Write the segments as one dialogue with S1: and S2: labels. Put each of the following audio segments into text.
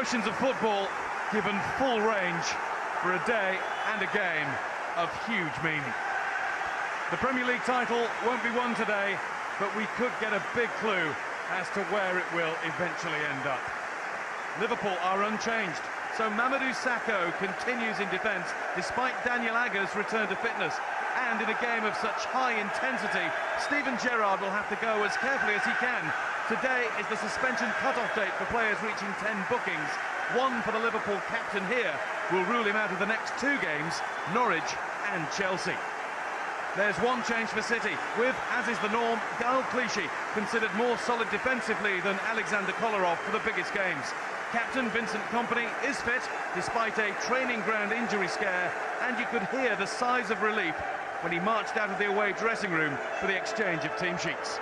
S1: emotions of football given full range for a day and a game of huge meaning. The Premier League title won't be won today, but we could get a big clue as to where it will eventually end up. Liverpool are unchanged, so Mamadou Sakho continues in defence despite Daniel Agger's return to fitness. And in a game of such high intensity, Steven Gerrard will have to go as carefully as he can. Today is the suspension cut-off date for players reaching 10 bookings. One for the Liverpool captain here will rule him out of the next two games, Norwich and Chelsea. There's one change for City, with, as is the norm, Gaël Clichy, considered more solid defensively than Alexander Kolarov for the biggest games. Captain Vincent Kompany is fit, despite a training ground injury scare, and you could hear the sighs of relief when he marched out of the away dressing room for the exchange of team sheets.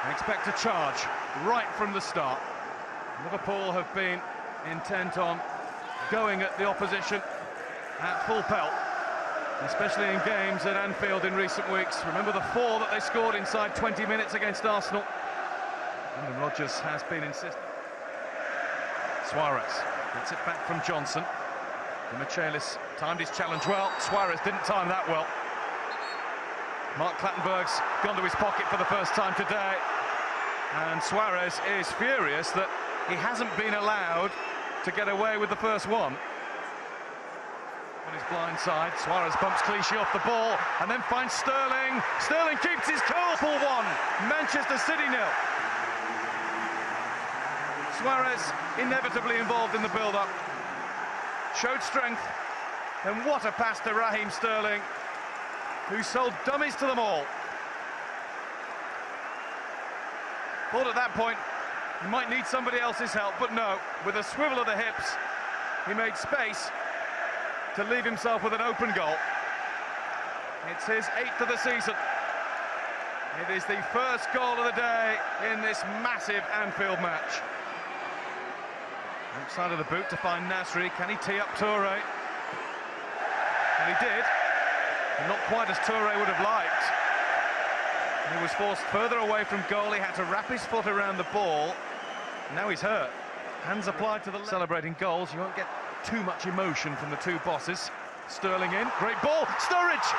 S1: I expect a charge right from the start. Liverpool have been intent on going at the opposition at full pelt, especially in games at Anfield in recent weeks. Remember the 4 that they scored inside 20 minutes against Arsenal. Brendan Rodgers has been insistent. Suárez gets it back from Johnson. Michaelis timed his challenge well. Suárez didn't time that well. Mark Clattenburg's gone to his pocket for the first time today. And Suárez is furious that he hasn't been allowed to get away with the first one. On his blind side, Suárez bumps Clichy off the ball and then finds Sterling. Sterling keeps his cool. Liverpool 1, Manchester City 0. Suárez inevitably involved in the build-up. Showed strength, and what a pass to Raheem Sterling, who sold dummies to them all. Thought at that point he might need somebody else's help, but no, with a swivel of the hips, he made space to leave himself with an open goal. It's his 8th of the season. It is the first goal of the day in this massive Anfield match. Outside of the boot to find Nasri. Can he tee up Touré? And he did, but not quite as Touré would have liked. He was forced further away from goal. He had to wrap his foot around the ball. Now he's hurt. Hands applied to the left. Celebrating goals, you won't get too much emotion from the two bosses. Sterling in, great ball, Sturridge!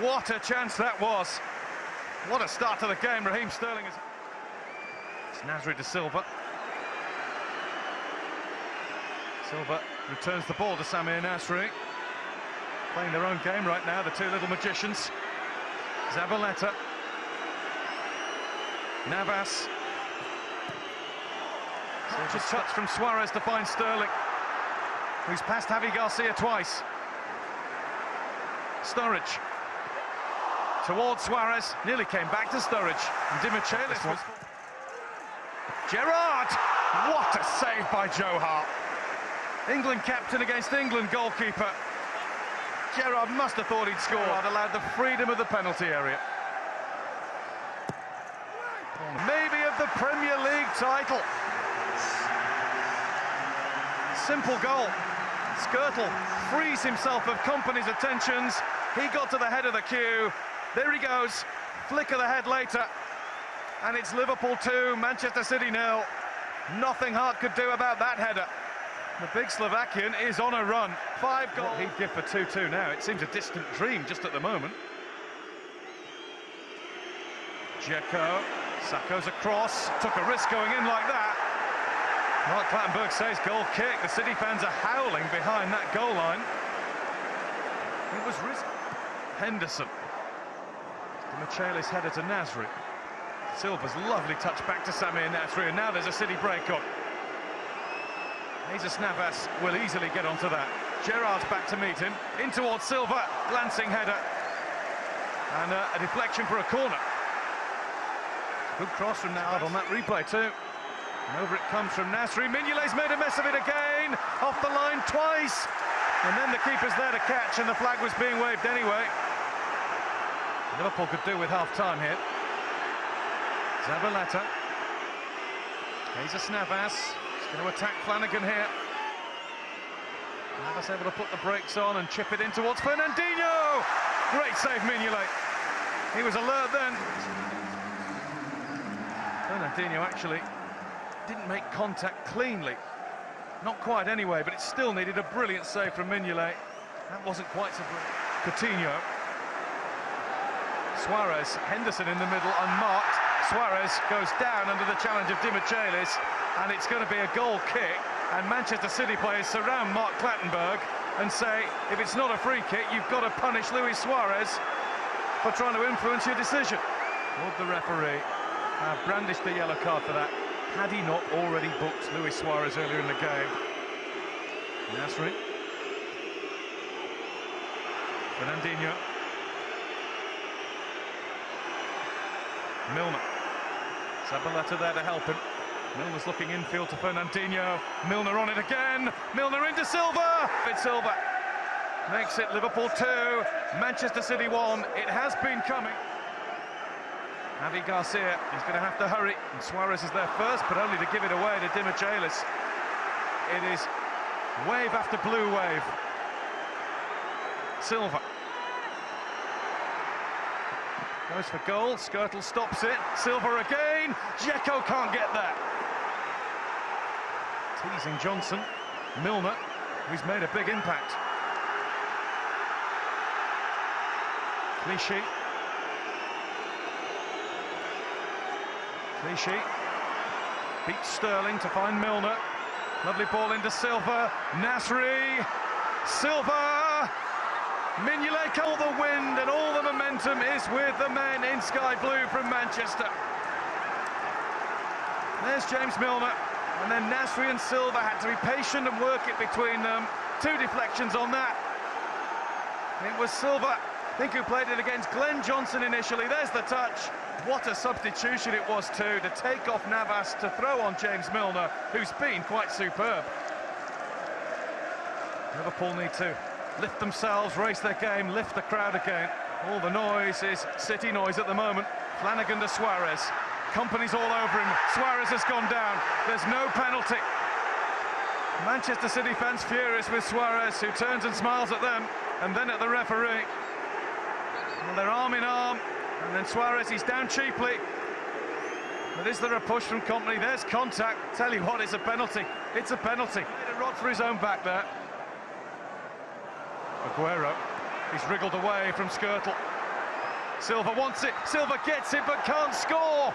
S1: What a chance that was. What a start to the game. Raheem Sterling is... Nasri to Silva. Silva returns the ball to Samir Nasri. Playing their own game right now, the two little magicians. Zabaleta. Navas. Just touch from Suárez to find Sterling, who's passed Javi Garcia twice. Sturridge. Towards Suárez, nearly came back to Sturridge. And Di Michelis was... Gerrard! What a save by Joe Hart. England captain against England goalkeeper. Gerrard must have thought he'd scored. Allowed the freedom of the penalty area. Maybe of the Premier League title. Simple goal. Skirtle frees himself of Kompany's attentions. He got to the head of the queue. There he goes. Flick of the head later. And it's Liverpool 2, Manchester City 0. Nothing Hart could do about that header. The big Slovakian is on a run. 5 goals. What he'd give for 2-2 now. It seems a distant dream just at the moment. Dzeko. Sakho's across. Took a risk going in like that. Mark Clattenburg says goal kick. The City fans are howling behind that goal line. It was risky. Henderson. Michaelis header to Nasri. Silva's lovely touch back to Samir Nasri, and now there's a City break-up. Jesus Navas will easily get onto that. Gerrard's back to meet him, in towards Silva, glancing header. And a deflection for a corner. Good cross from Navas on that replay too. And over it comes from Nasri. Mignolet's made a mess of it again, off the line twice. And then the keeper's there to catch, and the flag was being waved anyway. Liverpool could do with half-time here. Zabaleta. Jesus Navas. He's going to attack Flanagan here. Navas able to put the brakes on and chip it in towards Fernandinho. Great save, Mignolet. He was alert then. Coutinho actually didn't make contact cleanly. Not quite anyway, but it still needed a brilliant save from Milner. That wasn't quite so brilliant. Coutinho. Suárez, Henderson in the middle, unmarked. Suárez goes down under the challenge of Michelis, and it's going to be a goal kick. And Manchester City players surround Mark Clattenburg and say, if it's not a free kick, you've got to punish Luis Suárez for trying to influence your decision. Would the referee have brandished the yellow card for that, had he not already booked Luis Suárez earlier in the game? Nasri. Fernandinho. Milner. Zabaleta there to help him. Milner's looking infield to Fernandinho. Milner on it again. Milner into Silva. It's Silva. Makes it Liverpool 2, Manchester City 1. It has been coming. Javi Garcia is going to have to hurry. And Suárez is there first, but only to give it away to Michelis. It is wave after blue wave. Silva. Goes for goal, Skirtle stops it, Silva again, Dzeko can't get that. Teasing Johnson, Milner, who's made a big impact. Clichy. Clichy beats Sterling to find Milner. Lovely ball into Silva, Nasri, Silva! Mignolet, all the wind and all the momentum is with the men in sky blue from Manchester. There's James Milner, and then Nasri and Silva had to be patient and work it between them. 2 deflections on that. It was Silva, I think, who played it against Glenn Johnson initially. There's the touch. What a substitution it was too, to take off Navas to throw on James Milner, who's been quite superb. Liverpool need to lift themselves, raise their game, lift the crowd again. All the noise is City noise at the moment. Flanagan to Suárez. Company's all over him. Suárez has gone down. There's no penalty. Manchester City fans furious with Suárez, who turns and smiles at them, and then at the referee. Well, they're arm in arm, and then Suárez, he's down cheaply. But is there a push from Company? There's contact. Tell you what, it's a penalty. It's a penalty. Made a rod for his own back there. Aguero, he's wriggled away from Skirtle. Silva wants it, Silva gets it but can't score.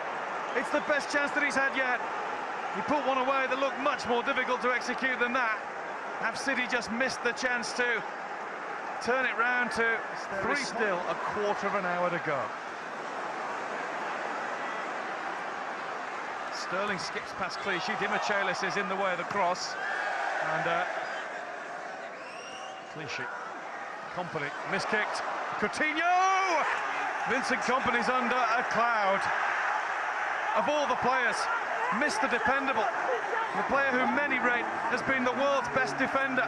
S1: It's the best chance that he's had yet. He put one away that looked much more difficult to execute than that. Have City just missed the chance to turn it round to 3? Still a quarter of an hour to go. Sterling skips past Clichy, Michelis is in the way of the cross, and Clichy. Company, miskicked, Coutinho! Vincent Kompany's under a cloud. Of all the players, Mr. Dependable, the player who many rate has been the world's best defender.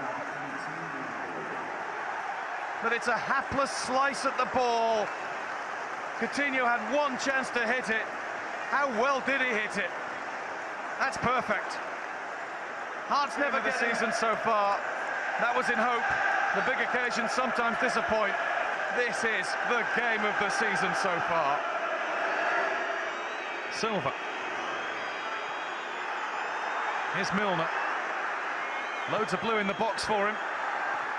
S1: But it's a hapless slice at the ball. Coutinho had one chance to hit it. How well did he hit it? That's perfect. Hearts never this season so far. That was in hope. The big occasions sometimes disappoint. This is the game of the season so far. Silva. Here's Milner. Loads of blue in the box for him.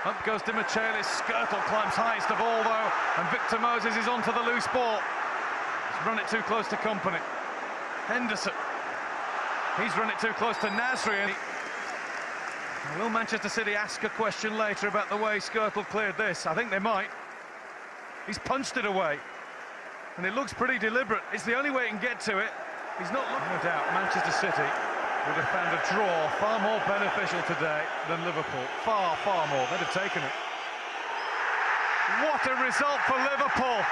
S1: Up goes Michelis. Skirtle climbs highest of all though, and Victor Moses is onto the loose ball. He's run it too close to Company. Henderson. He's run it too close to Nasri. Will Manchester City ask a question later about the way Skirtle cleared this? I think they might. He's punched it away, and it looks pretty deliberate. It's the only way he can get to it. He's not looking. No doubt, Manchester City would have found a draw far more beneficial today than Liverpool. Far, far more. They'd have taken it. What a result for Liverpool.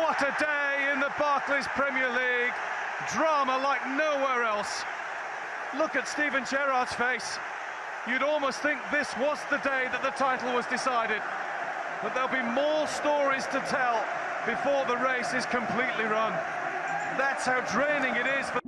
S1: What a day in the Barclays Premier League. Drama like nowhere else. Look at Steven Gerrard's face. You'd almost think this was the day that the title was decided. But there'll be more stories to tell before the race is completely run. That's how draining it is for